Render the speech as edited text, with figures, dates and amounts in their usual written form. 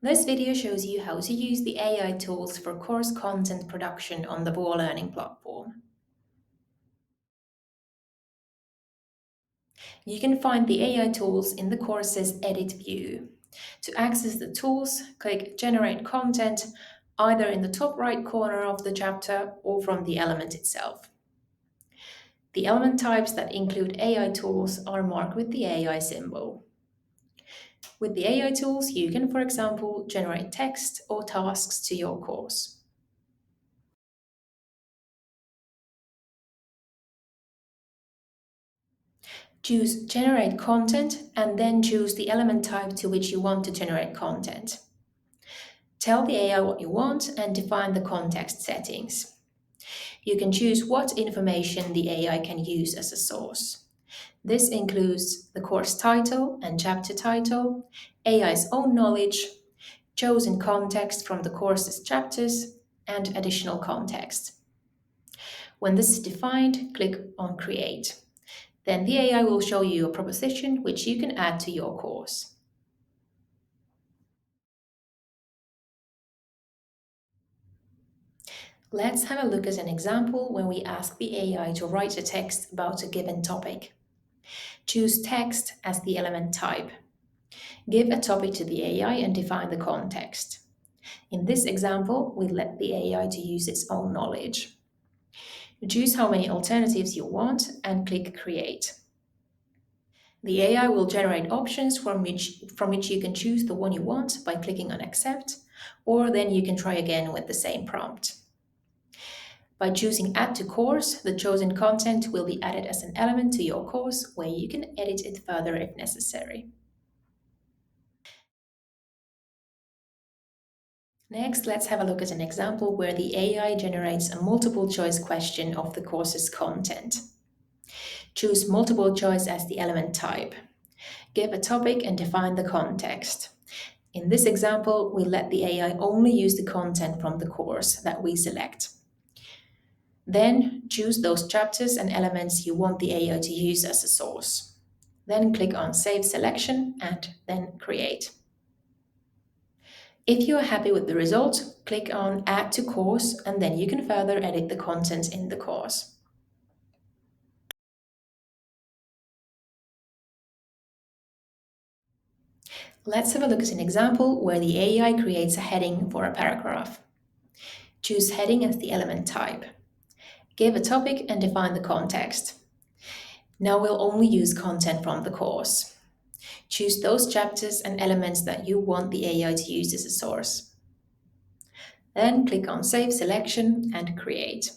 This video shows you how to use the AI tools for course content production on the Vuolearning platform. You can find the AI tools in the course's Edit view. To access the tools, click Generate Content either in the top right corner of the chapter or from the element itself. The element types that include AI tools are marked with the AI symbol. With the AI tools, you can, for example, generate text or tasks to your course. Choose Generate Content and then choose the element type to which you want to generate content. Tell the AI what you want and define the context settings. You can choose what information the AI can use as a source. This includes the course title and chapter title, AI's own knowledge, chosen context from the course's chapters, and additional context. When this is defined, click on Create. Then the AI will show you a proposition which you can add to your course. Let's have a look at an example when we ask the AI to write a text about a given topic. Choose Text as the element type. Give a topic to the AI and define the context. In this example, we let the AI to use its own knowledge. Choose how many alternatives you want and click Create. The AI will generate options from which you can choose the one you want by clicking on Accept, or then you can try again with the same prompt. By choosing Add to Course, the chosen content will be added as an element to your course where you can edit it further if necessary. Next, let's have a look at an example where the AI generates a multiple choice question of the course's content. Choose multiple choice as the element type. Give a topic and define the context. In this example, we let the AI only use the content from the course that we select. Then choose those chapters and elements you want the AI to use as a source. Then click on Save Selection and then Create. If you are happy with the result, click on Add to Course and then you can further edit the content in the course. Let's have a look at an example where the AI creates a heading for a paragraph. Choose Heading as the element type. Give a topic and define the context. Now we'll only use content from the course. Choose those chapters and elements that you want the AI to use as a source. Then click on Save Selection and Create.